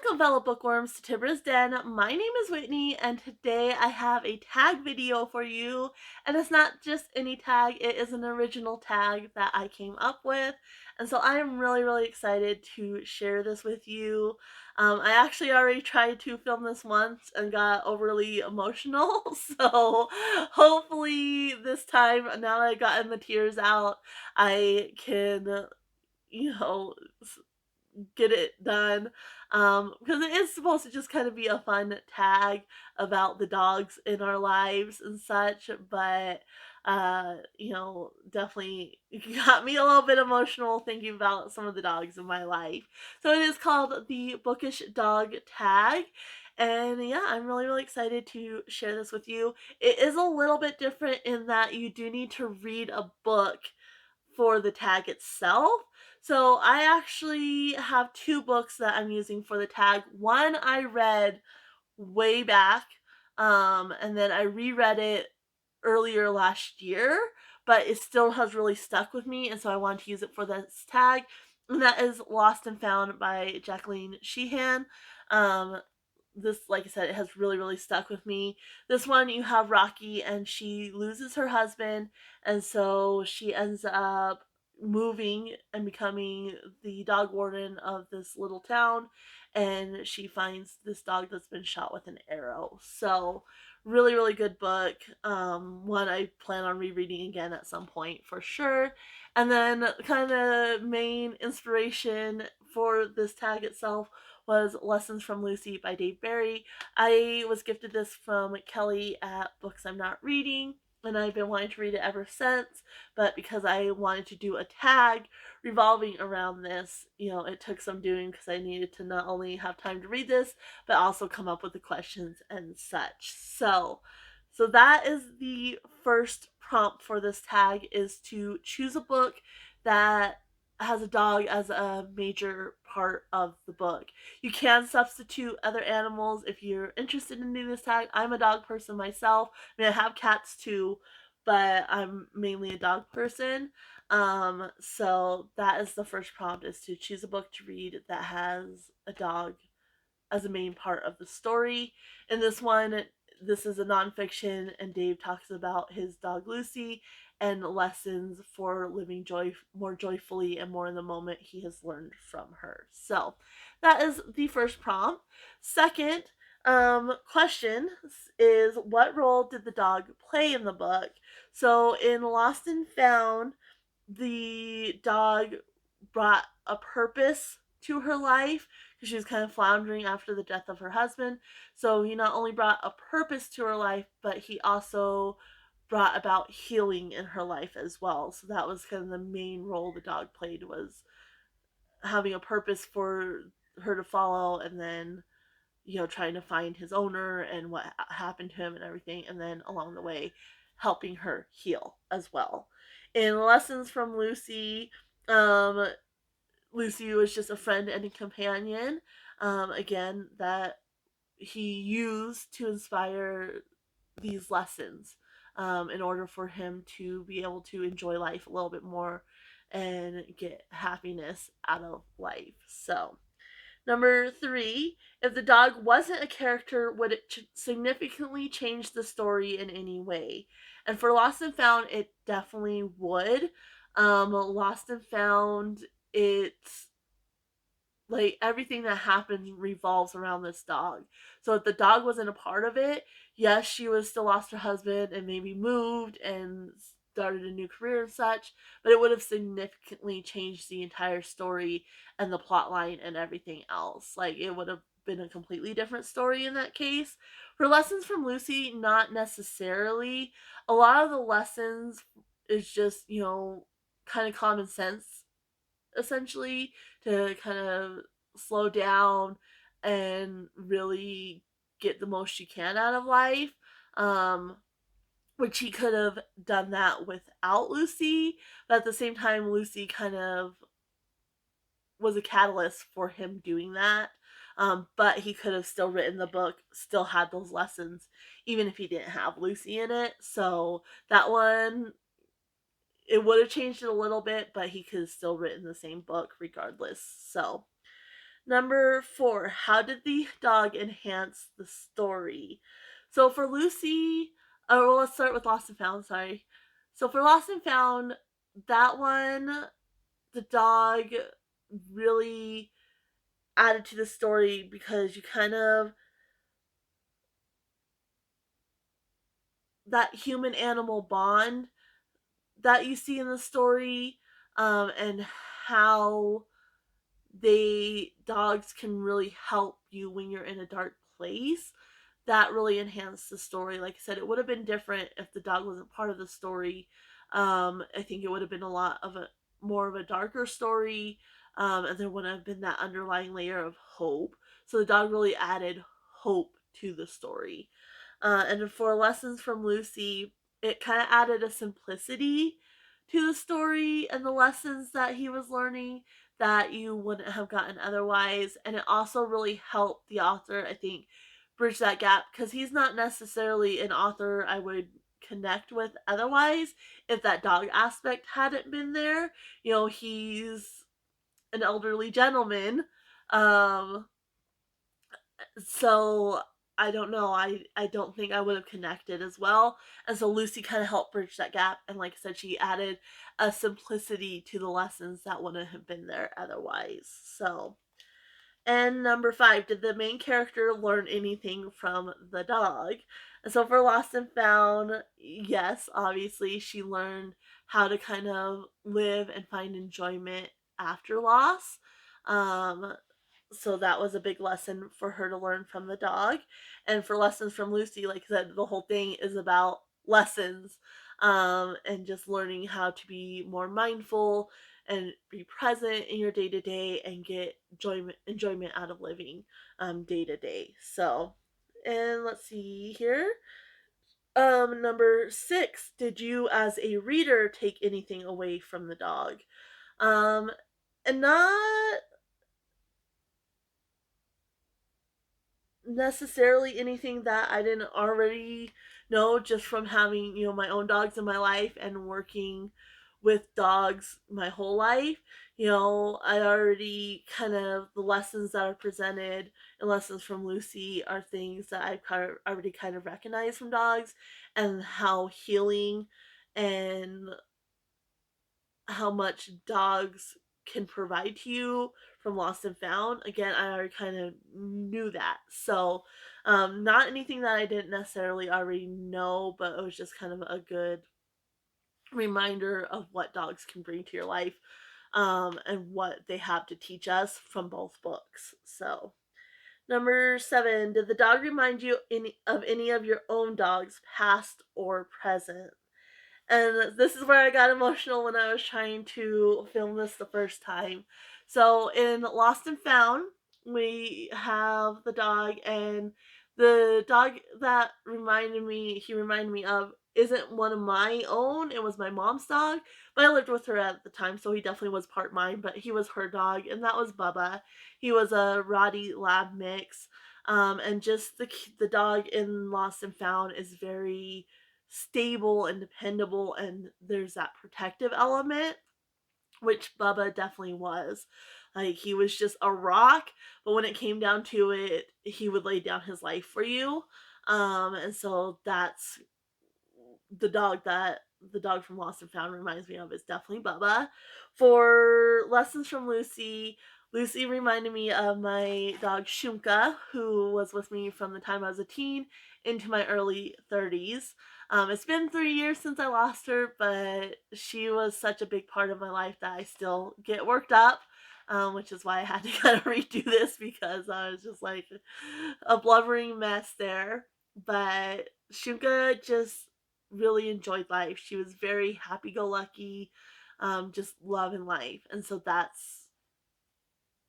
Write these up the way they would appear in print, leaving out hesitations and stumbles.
Welcome, fellow bookworms, to Tibra's Den. My name is Whitney, and today I have a tag video for you. And it's not just any tag, it is an original tag that I came up with. And so I'm really excited to share this with you. I actually already tried to film this once and got overly emotional. So hopefully this time, now that I've gotten the tears out, I can, you know, get it done, because it is supposed to just kind of be a fun tag about the dogs in our lives and such, but definitely got me a little bit emotional thinking about some of the dogs in my life. So it is called the Bookish Dog Tag. And yeah, I'm really excited to share this with you. It is a little bit different in that you do need to read a book for the tag itself. So I actually have two books that I'm using for the tag. One I read way back, and then I reread it earlier last year, but it still has really stuck with me, and so I wanted to use it for this tag. And that is Lost and Found by Jacqueline Sheehan. This, like I said, it has really stuck with me. This one, you have Rocky, and she loses her husband, and so she ends up moving and becoming the dog warden of this little town, and she finds this dog that's been shot with an arrow. So really good book. One I plan on rereading again at some point for sure. And then kind of main inspiration for this tag itself was Lessons from Lucy by Dave Barry. I was gifted this from Kelly at Books I'm Not Reading, and I've been wanting to read it ever since, but because I wanted to do a tag revolving around this, it took some doing because I needed to not only have time to read this, but also come up with the questions and such. So that is the first prompt for this tag, is to choose a book that has a dog as a major part of the book. You can substitute other animals if you're interested in doing this tag. I'm a dog person myself. I mean, I have cats too, but I'm mainly a dog person. So that is the first prompt, is to choose a book to read that has a dog as a main part of the story. In this one, this is a nonfiction, and Dave talks about his dog Lucy and lessons for living more joyfully and more in the moment he has learned from her. So that is the first prompt. Second question is, what role did the dog play in the book? So in Lost and Found, the dog brought a purpose to her life because she was kind of floundering after the death of her husband. So he not only brought a purpose to her life, but he also brought about healing in her life as well. So that was kind of the main role the dog played, was having a purpose for her to follow, and then trying to find his owner and what happened to him and everything, and then along the way helping her heal as well. In Lessons from Lucy, Lucy was just a friend and a companion, again, that he used to inspire these lessons, in order for him to be able to enjoy life a little bit more and get happiness out of life. So, number 3, if the dog wasn't a character, would it significantly change the story in any way? And for Lost and Found, it definitely would. Lost and Found, it's like everything that happens revolves around this dog. So if the dog wasn't a part of it, yes, she would still lost her husband and maybe moved and started a new career and such, but it would have significantly changed the entire story and the plot line and everything else. Like, it would have been a completely different story in that case. For Lessons from Lucy, not necessarily. A lot of the lessons is just, kind of common sense, essentially, to kind of slow down and really get the most you can out of life. Which he could have done that without Lucy, but at the same time, Lucy kind of was a catalyst for him doing that. But he could have still written the book, still had those lessons, even if he didn't have Lucy in it. So that one, it would have changed it a little bit, but he could have still written the same book regardless. So Number 4, how did the dog enhance the story? So for Lucy, well, let's start with Lost and Found, sorry. So for Lost and Found, that one, the dog really added to the story because you kind of, that human animal bond that you see in the story, and how dogs can really help you when you're in a dark place. That really enhanced the story. Like I said, it would have been different if the dog wasn't part of the story. I think it would have been a lot of a more of a darker story, and there wouldn't have been that underlying layer of hope. So the dog really added hope to the story. And for Lessons from Lucy, it kind of added a simplicity to the story and the lessons that he was learning that you wouldn't have gotten otherwise. And it also really helped the author, I think, bridge that gap because he's not necessarily an author I would connect with otherwise if that dog aspect hadn't been there. You know, he's an elderly gentleman. Um, so I don't know. I don't think I would have connected as well. And so Lucy kind of helped bridge that gap. And like I said, she added a simplicity to the lessons that wouldn't have been there otherwise. So, and number 5, did the main character learn anything from the dog? And so for Lost and Found, yes, obviously she learned how to kind of live and find enjoyment after loss. Um, so that was a big lesson for her to learn from the dog. And for Lessons from Lucy, like I said, the whole thing is about lessons, and just learning how to be more mindful and be present in your day to day and get enjoyment out of living day to day. So, and let's see here. Number 6, did you as a reader take anything away from the dog? Um, and not necessarily anything that I didn't already know just from having, my own dogs in my life and working with dogs my whole life. I already kind of, the lessons that are presented and Lessons from Lucy are things that I've already kind of recognized from dogs and how healing and how much dogs can provide to you from Lost and Found. Again, I already kind of knew that. So, not anything that I didn't necessarily already know, but it was just kind of a good reminder of what dogs can bring to your life, and what they have to teach us from both books. So, number 7, did the dog remind you of any of your own dogs, past or present? And this is where I got emotional when I was trying to film this the first time. So in Lost and Found, we have the dog, and the dog that he reminded me of isn't one of my own. It was my mom's dog, but I lived with her at the time, so he definitely was part mine, but he was her dog, and that was Bubba. He was a Rottie Lab mix. And just the dog in Lost and Found is very stable and dependable, and there's that protective element, which Bubba definitely was. Like, he was just a rock, but when it came down to it, he would lay down his life for you. And so that's the dog from Lost and Found reminds me of is definitely Bubba. For Lessons from Lucy, Lucy reminded me of my dog Shumka, who was with me from the time I was a teen into my early 30s. It's been 3 years since I lost her, but she was such a big part of my life that I still get worked up, which is why I had to kind of redo this because I was just like a blubbering mess there. But Shumka just really enjoyed life. She was very happy go lucky, just loving life. And so that's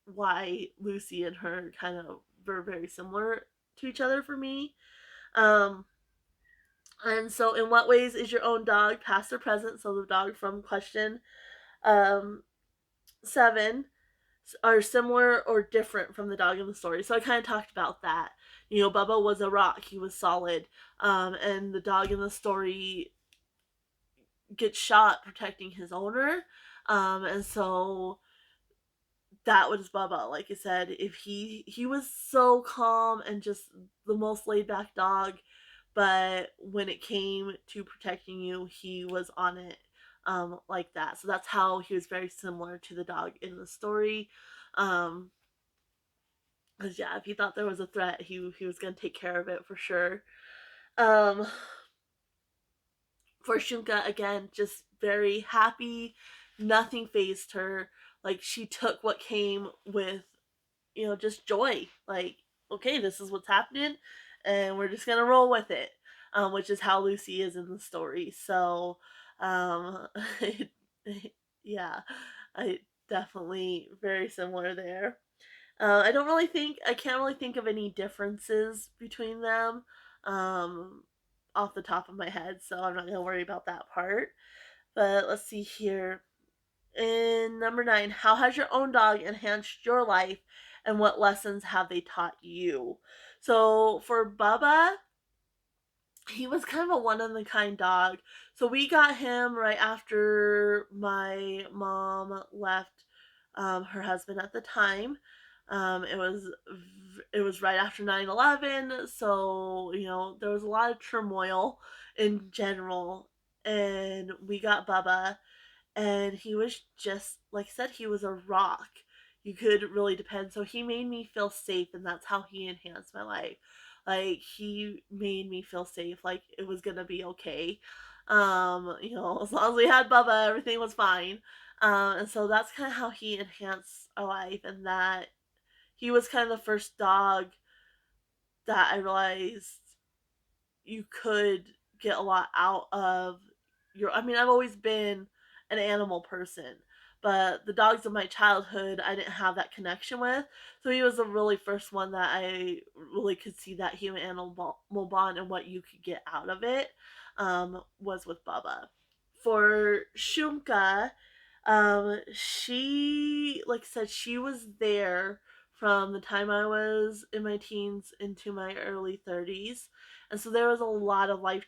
why Lucy and her kind of were very similar to each other for me. Um, and so, in what ways is your own dog, past or present? So, the dog from question um, 7 are similar or different from the dog in the story. So, I kind of talked about that. Bubba was a rock, he was solid. And the dog in the story gets shot protecting his owner. And so that was Bubba. Like I said, if he was so calm and just the most laid back dog, but when it came to protecting you, he was on it like that. So that's how he was very similar to the dog in the story. Um, Cause yeah, if he thought there was a threat, he was gonna take care of it for sure. Um, for Shunka, again, just very happy. Nothing phased her. Like she took what came with, just joy. Like, okay, this is what's happening, and we're just gonna roll with it. Which is how Lucy is in the story. So, um, yeah, I definitely very similar there. I can't really think of any differences between them um, off the top of my head, so I'm not going to worry about that part. But let's see here. In number 9, how has your own dog enhanced your life and what lessons have they taught you? So for Bubba, he was kind of a one of a kind dog. So we got him right after my mom left her husband at the time. It was right after 9/11, so there was a lot of turmoil in general, and we got Bubba, and he was just like I said, he was a rock. You could really depend. So he made me feel safe, and that's how he enhanced my life. Like he made me feel safe, like it was gonna be okay. As long as we had Bubba, everything was fine. And so that's kind of how he enhanced our life, and that he was kind of the first dog that I realized you could get a lot out of I mean, I've always been an animal person, but the dogs of my childhood I didn't have that connection with. So he was the really first one that I really could see that human animal bond and what you could get out of it was with Bubba. For Shumka, she, like I said, she was there from the time I was in my teens into my early 30s. And so there was a lot of life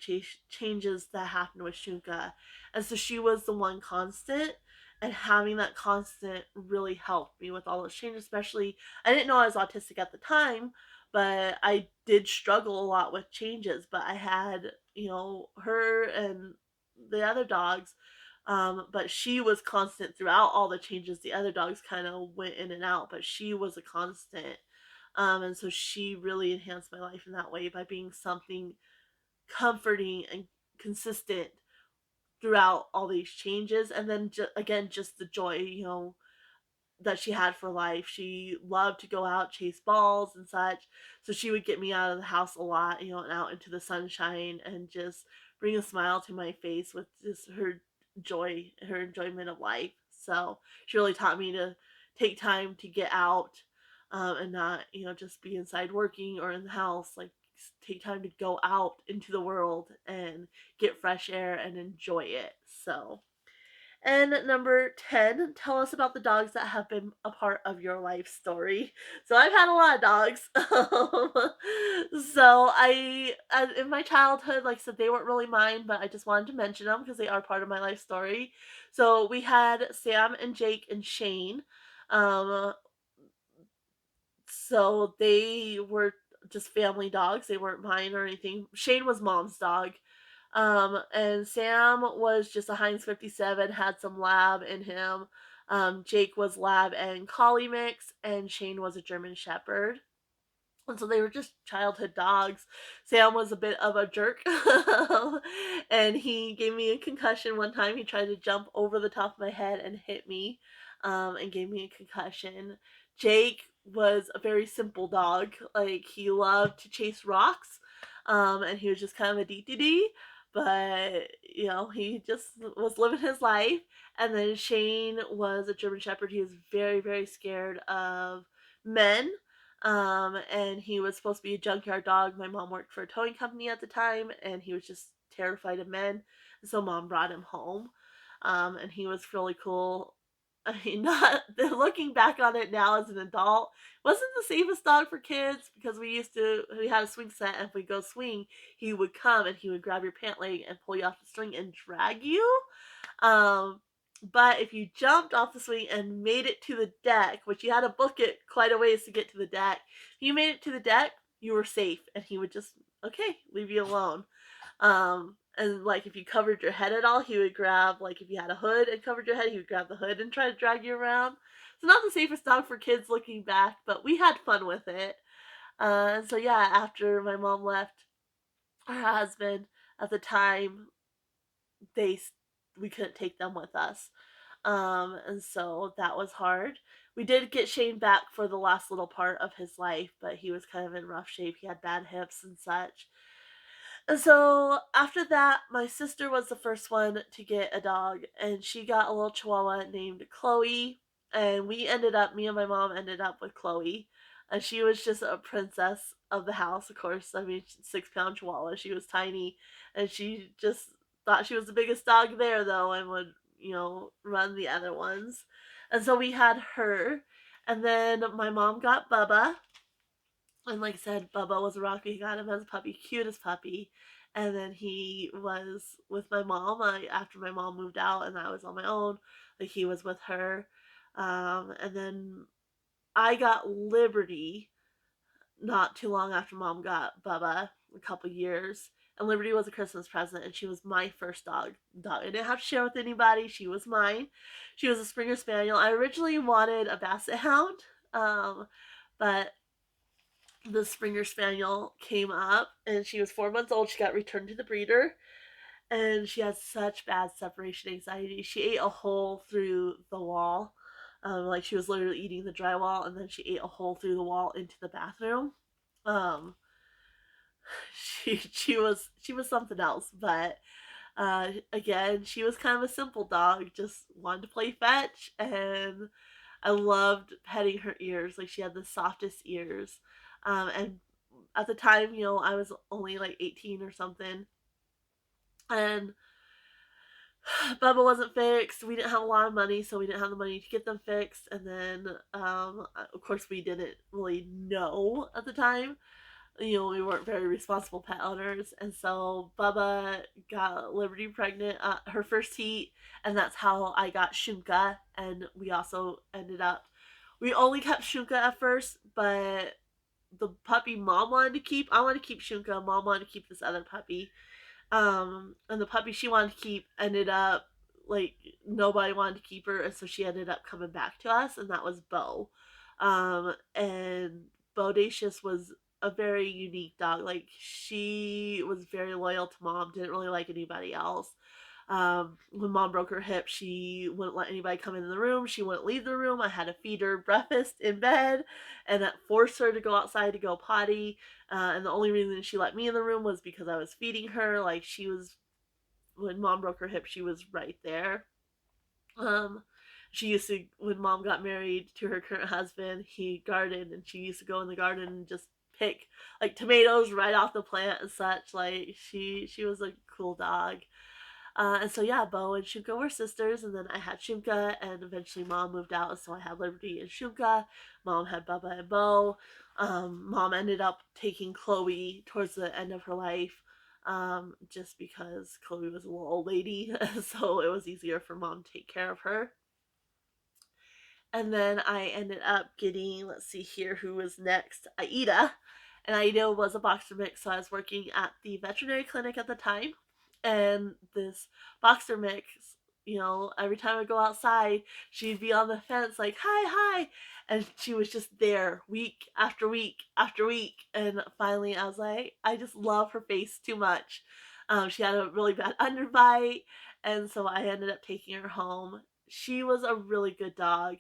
changes that happened with Shunka. And so she was the one constant. And having that constant really helped me with all those changes, especially I didn't know I was autistic at the time, but I did struggle a lot with changes. But I had, her and the other dogs, but she was constant throughout all the changes. The other dogs kind of went in and out, but she was a constant. And so she really enhanced my life in that way by being something comforting and consistent throughout all these changes. And then again, just the joy, that she had for life. She loved to go out, chase balls and such. So she would get me out of the house a lot, and out into the sunshine and just bring a smile to my face with just her joy, her enjoyment of life. So she really taught me to take time to get out and not, just be inside working or in the house. Like, take time to go out into the world and get fresh air and enjoy it. So, and number 10, tell us about the dogs that have been a part of your life story. So I've had a lot of dogs. So in my childhood, like I said, they weren't really mine, but I just wanted to mention them because they are part of my life story. So we had Sam and Jake and Shane. Um, so they were just family dogs. They weren't mine or anything. Shane was mom's dog. And Sam was just a Heinz 57, had some lab in him. Jake was lab and collie mix, and Shane was a German Shepherd. And so they were just childhood dogs. Sam was a bit of a jerk. And he gave me a concussion one time. He tried to jump over the top of my head and hit me and gave me a concussion. Jake was a very simple dog. Like, he loved to chase rocks. And he was just kind of a DTD. But, he just was living his life. And then Shane was a German Shepherd. He was very, very scared of men, and he was supposed to be a junkyard dog. My mom worked for a towing company at the time, and he was just terrified of men. So mom brought him home, and he was really cool. I mean, not looking back on it now as an adult, wasn't the safest dog for kids because we had a swing set, and if we go swing, he would come and he would grab your pant leg and pull you off the string and drag you. Um, But if you jumped off the swing and made it to the deck, which you had to book it quite a ways to get to the deck, if you made it to the deck, you were safe, and he would just, okay, leave you alone. And like if you covered your head at all, he would grab, like if you had a hood and covered your head, he would grab the hood and try to drag you around. So not the safest dog for kids looking back, but we had fun with it. And so yeah, after my mom left her husband at the time, they we couldn't take them with us. And so that was hard. We did get Shane back for the last little part of his life, but he was kind of in rough shape. He had bad hips and such. And so after that, my sister was the first one to get a dog, and she got a little chihuahua named Chloe. And me and my mom ended up with Chloe. And she was just a princess of the house, of course. I mean, 6 pound chihuahua. She was tiny, and she just thought she was the biggest dog there, though, and would, run the other ones. And so we had her. And then my mom got Bubba, and like I said, Bubba was a rock. We got him as a puppy, cutest puppy. And then he was with my mom after my mom moved out, and I was on my own. Like he was with her. And then I got Liberty not too long after mom got Bubba, a couple years. And Liberty was a Christmas present, and she was my first dog. I didn't have to share with anybody. She was mine. She was a Springer Spaniel. I originally wanted a Basset Hound, but the Springer Spaniel came up, and she was 4 months old. She got returned to the breeder, and she had such bad separation anxiety. She ate a hole through the wall. Like she was literally eating the drywall, and then she ate a hole through the wall into the bathroom. Um, she was something else, but again, she was kind of a simple dog, just wanted to play fetch, and I loved petting her ears. Like she had the softest ears. And at the time, I was only like 18 or something. And Bubba wasn't fixed. We didn't have a lot of money, so we didn't have the money to get them fixed. And then, of course, we didn't really know at the time. We weren't very responsible pet owners. And so Bubba got Liberty pregnant her first heat, and that's how I got Shunka. And we also we only kept Shunka at first, but the puppy mom wanted to keep, I wanted to keep Shunka, mom wanted to keep this other puppy. And the puppy she wanted to keep ended up, like, nobody wanted to keep her, and so she ended up coming back to us, and that was Bo. And Bodacious was a very unique dog. Like, she was very loyal to mom, didn't really like anybody else. When mom broke her hip, she wouldn't let anybody come into the room. She wouldn't leave the room. I had to feed her breakfast in bed, and that forced her to go outside to go potty. And the only reason she let me in the room was because I was feeding her. Like when mom broke her hip, she was right there. Um, she used to, when mom got married to her current husband, he gardened, and she used to go in the garden and just pick like tomatoes right off the plant and such. Like she was a cool dog. And so yeah, Bo and Shunka were sisters, and then I had Shunka, and eventually Mom moved out, so I had Liberty and Shunka. Mom had Bubba and Bo. Mom ended up taking Chloe towards the end of her life, just because Chloe was a little old lady, so it was easier for Mom to take care of her. And then I ended up getting, let's see here, who was next? Aida. And Aida was a boxer mix, so I was working at the veterinary clinic at the time. And this boxer mix, every time I go outside, she'd be on the fence like, hi, hi. And she was just there week after week after week. And finally, I was like, I just love her face too much. She had a really bad underbite. And so I ended up taking her home. She was a really good dog.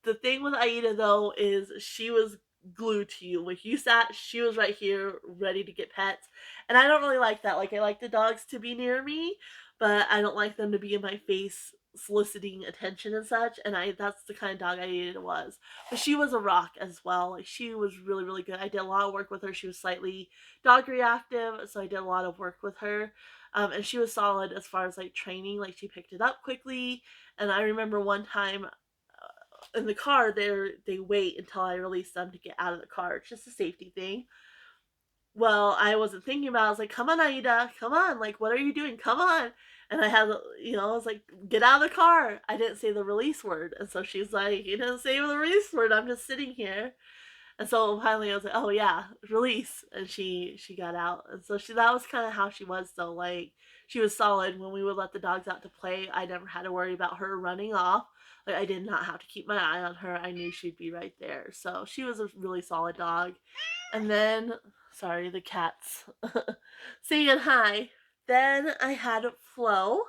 The thing with Aida, though, is she was glued to you. When you sat, she was right here ready to get pets. And I don't really like that. Like, I like the dogs to be near me, but I don't like them to be in my face soliciting attention and such. And that's the kind of dog Aida was. But she was a rock as well. Like, she was really, really good. I did a lot of work with her. She was slightly dog reactive, so I did a lot of work with her. And she was solid as far as like training. Like, she picked it up quickly. And I remember one time in the car, they wait until I release them to get out of the car. It's just a safety thing. Well, I wasn't thinking about it. I was like, "Come on, Aida, come on, like, what are you doing? Come on." And I had, I was like, "Get out of the car." I didn't say the release word. And so she's like, "You didn't say the release word. I'm just sitting here." And so finally I was like, "Oh yeah, release." And she got out. And so that was kind of how she was though. Like, she was solid when we would let the dogs out to play. I never had to worry about her running off. Like, I did not have to keep my eye on her. I knew she'd be right there. So she was a really solid dog. And then, sorry, the cat's saying hi. Then I had Flo.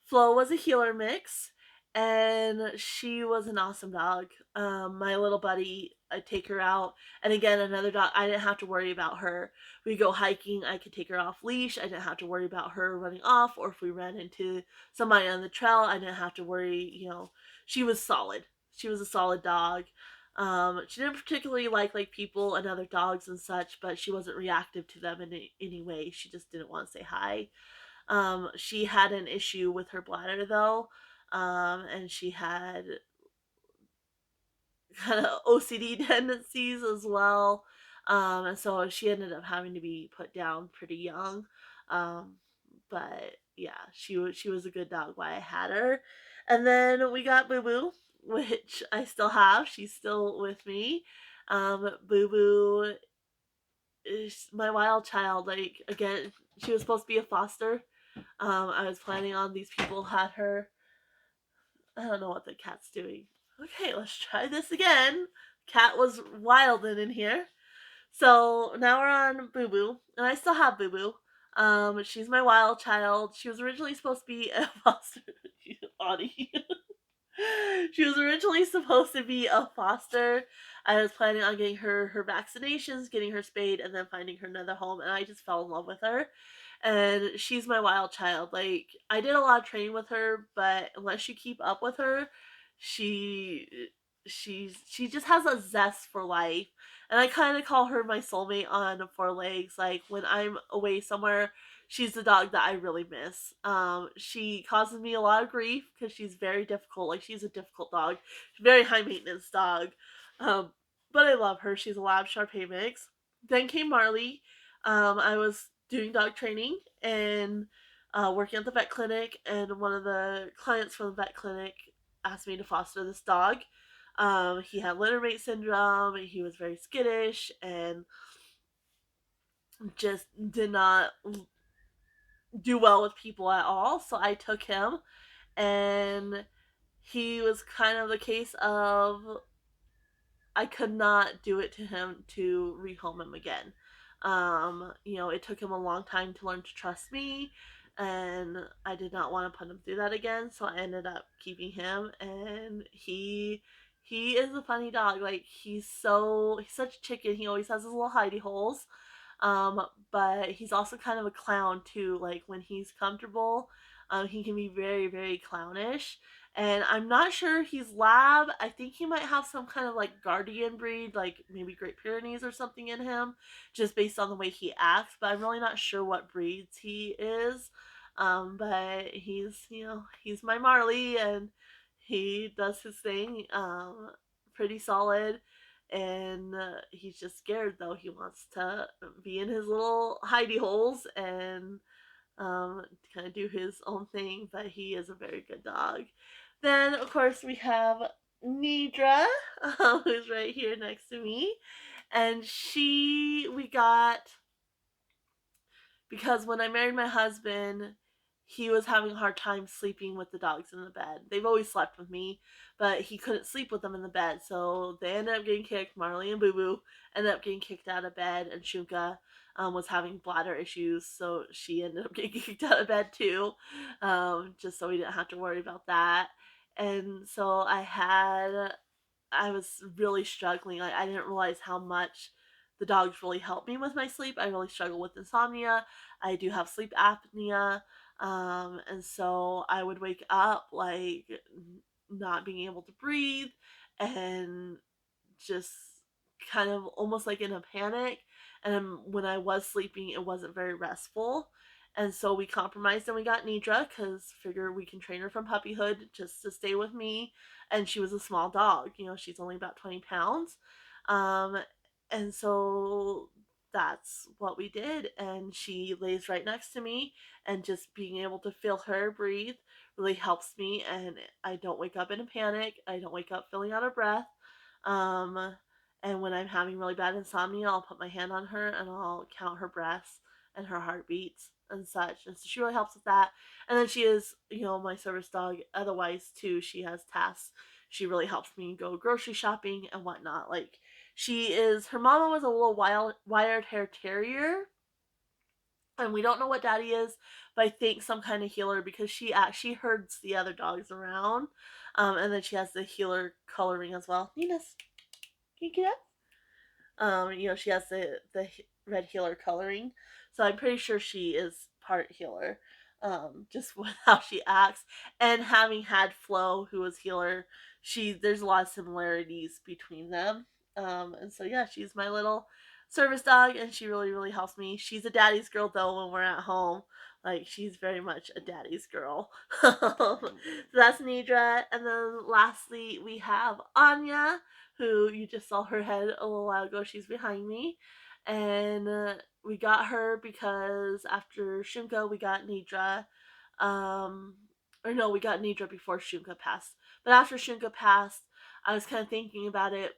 Flo was a healer mix, and she was an awesome dog. My little buddy, I'd take her out, and again, another dog. I didn't have to worry about her. We go hiking, I could take her off leash. I didn't have to worry about her running off, or if we ran into somebody on the trail, I didn't have to worry. She was solid. She was a solid dog. She didn't particularly like people and other dogs and such, but she wasn't reactive to them in any way. She just didn't want to say hi. She had an issue with her bladder though, and she had kind of OCD tendencies as well. And so she ended up having to be put down pretty young. Um, but yeah, she was a good dog while I had her. And then we got Boo Boo, which I still have. She's still with me. Boo Boo is my wild child. Like, again, she was supposed to be a foster. I was planning on, these people had her. I don't know what the cat's doing. Okay, let's try this again. Cat was wilding in here. So now we're on Boo Boo, and I still have Boo Boo. She's my wild child. She was originally supposed to be a foster. Audie. She was originally supposed to be a foster. I was planning on getting her vaccinations, getting her spayed, and then finding her another home. And I just fell in love with her. And she's my wild child. Like, I did a lot of training with her, but unless you keep up with her, she she just has a zest for life. And I kind of call her my soulmate on four legs. Like, when I'm away somewhere, she's the dog that I really miss. She causes me a lot of grief because she's very difficult. Like, she's a difficult dog, very high maintenance dog. Um, but I love her. She's a Lab Shar-Pei mix. Then came Marley. I was doing dog training and working at the vet clinic, and one of the clients from the vet clinic asked me to foster this dog. He had littermate syndrome. He was very skittish and just did not do well with people at all. So I took him, and he was kind of the case of I could not do it to him to rehome him again. It took him a long time to learn to trust me, and I did not want to put him through that again. So I ended up keeping him, and he is a funny dog. Like, he's such a chicken. He always has his little hidey holes. Um, but he's also kind of a clown too. Like, when he's comfortable, he can be very, very clownish. And I'm not sure he's lab. I think he might have some kind of like guardian breed, like maybe Great Pyrenees or something in him, just based on the way he acts. But I'm really not sure what breeds he is. But he's my Marley, and he does his thing. Pretty solid. And he's just scared though. He wants to be in his little hidey holes and kind of do his own thing, but he is a very good dog. Then, of course, we have Nidra, who's right here next to me. And we got, because when I married my husband, he was having a hard time sleeping with the dogs in the bed. They've always slept with me, but he couldn't sleep with them in the bed. So they ended up getting kicked. Marley and Boo Boo ended up getting kicked out of bed, and Shunka was having bladder issues, so she ended up getting kicked out of bed too, just so we didn't have to worry about that. And so I was really struggling. Like, I didn't realize how much the dogs really helped me with my sleep. I really struggle with insomnia. I do have sleep apnea. And so I would wake up like not being able to breathe and just kind of almost like in a panic. And when I was sleeping, it wasn't very restful. And so we compromised and we got Nidra because figure we can train her from puppyhood just to stay with me. And she was a small dog. She's only about 20 pounds. Um, and so that's what we did. And she lays right next to me, and just being able to feel her breathe really helps me. And I don't wake up in a panic. I don't wake up feeling out of breath. Um, and when I'm having really bad insomnia, I'll put my hand on her and I'll count her breaths and her heartbeats and such. And so she really helps with that. And then she is, my service dog. Otherwise, too, she has tasks. She really helps me go grocery shopping and whatnot. Like, her mama was a little wired hair terrier, and we don't know what daddy is, but I think some kind of healer, because she actually herds the other dogs around. And then she has the healer coloring as well. Nina's, can you get up? She has the red healer coloring, so I'm pretty sure she is part healer. Just with how she acts, and having had Flo, who was healer, there's a lot of similarities between them. And so yeah, she's my little service dog, and she really really helps me. She's a daddy's girl though when we're at home. Like, she's very much a daddy's girl. So that's Nidra, and then lastly we have Anya, who you just saw her head a little while ago. She's behind me. And we got her because after Shunka, we got Nidra. Or no, we got Nidra before Shunka passed. But after Shunka passed, I was kind of thinking about it.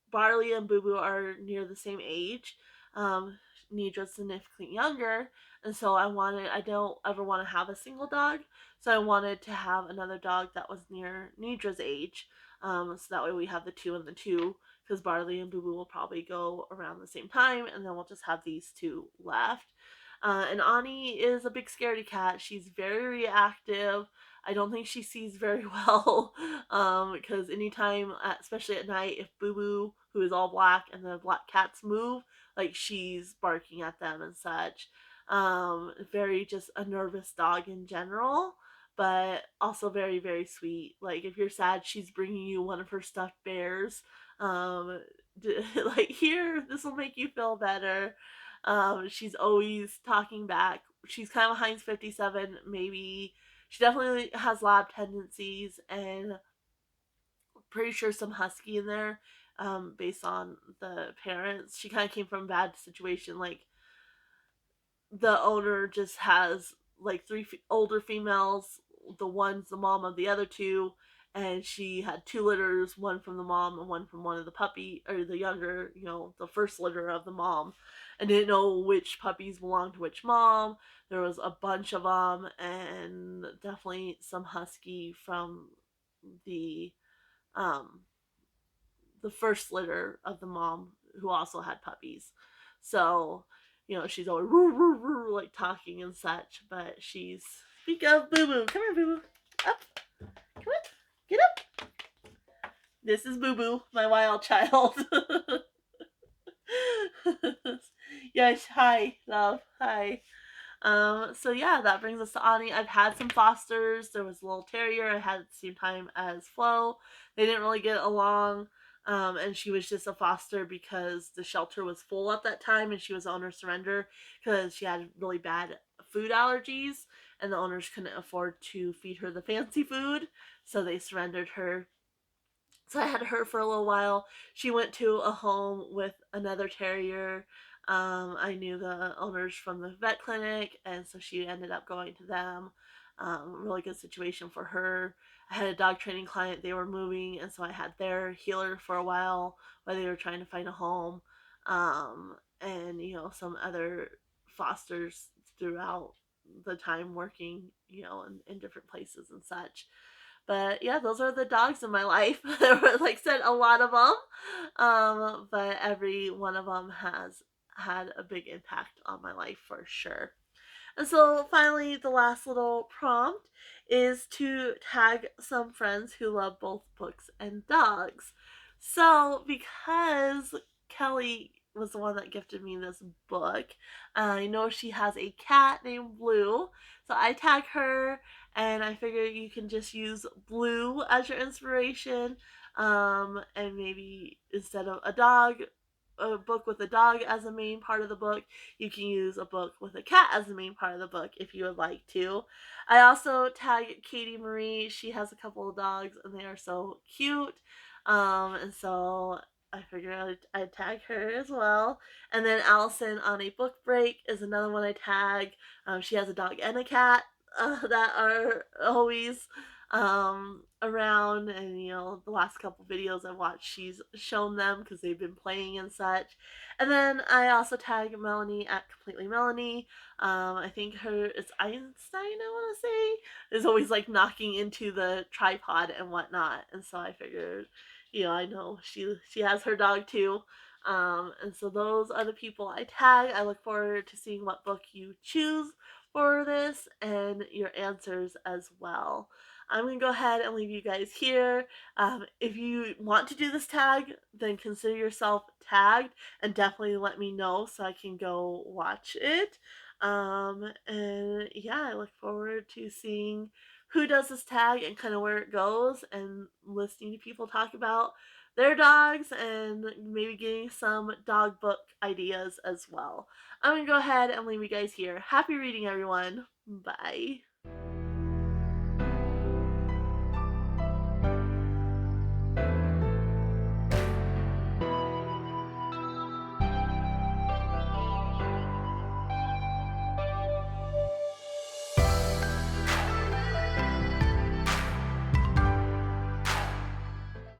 Barley and Boo Boo are near the same age. Nidra's significantly younger. And so I don't ever want to have a single dog. So I wanted to have another dog that was near Nidra's age. So that way we have the two and the two, because Barley and Boo Boo will probably go around the same time, and then we'll just have these two left. And Ani is a big scaredy cat. She's very reactive. I don't think she sees very well, because anytime, especially at night, if Boo Boo, who is all black, and the black cats move, like, she's barking at them and such. Very just a nervous dog in general, but also very very sweet. Like, if you're sad, she's bringing you one of her stuffed bears. Like, here, this will make you feel better. She's always talking back. She's kind of a Heinz 57, maybe. She definitely has lab tendencies, and pretty sure some husky in there, based on the parents. She kind of came from a bad situation. Like, the owner just has like three older females. The one's the mom of the other two, and she had two litters, one from the mom and one from one of the puppy, or the younger, the first litter of the mom, and didn't know which puppies belonged to which mom. There was a bunch of them, and definitely some husky from the um the first litter of the mom, who also had puppies. So, she's always roo, roo, roo, like talking and such. But she's, speak of Boo Boo. Come here, Boo Boo. Up. Come on. Get up. This is Boo Boo, my wild child. Yes, hi, love. Hi. So yeah, that brings us to Ani. I've had some fosters. There was a little terrier I had at the same time as Flo. They didn't really get along. And she was just a foster because the shelter was full at that time, and she was owner surrender because she had really bad food allergies, and the owners couldn't afford to feed her the fancy food, so they surrendered her. So I had her for a little while. She went to a home with another terrier. I knew the owners from the vet clinic, and so she ended up going to them. Really good situation for her. I had a dog training client. They were moving, and so I had their healer for a while while they were trying to find a home. And some other fosters throughout the time working, in different places and such. But yeah, those are the dogs in my life. There were, like I said, a lot of them. But every one of them has had a big impact on my life for sure. And so finally, the last little prompt is to tag some friends who love both books and dogs. So, because Kelly was the one that gifted me this book, I know she has a cat named Blue. So I tag her, and I figure you can just use Blue as your inspiration. And maybe instead of a book with a dog as a main part of the book, you can use a book with a cat as the main part of the book if you would like to. I also tag Katie Marie. She has a couple of dogs, and they are so cute. And so I figured I'd tag her as well. And then Allison on a book break is another one I tag. She has a dog and a cat that are always around, and the last couple videos I watched, she's shown them because they've been playing and such. And then I also tag Melanie at Completely Melanie. I think it's Einstein, I want to say, is always like knocking into the tripod and whatnot. And so I figured, I know she has her dog too. And so those are the people I tag. I look forward to seeing what book you choose for this and your answers as well. I'm going to go ahead and leave you guys here. If you want to do this tag, then consider yourself tagged and definitely let me know so I can go watch it. And yeah, I look forward to seeing who does this tag and kind of where it goes, and listening to people talk about their dogs and maybe getting some dog book ideas as well. I'm going to go ahead and leave you guys here. Happy reading, everyone. Bye.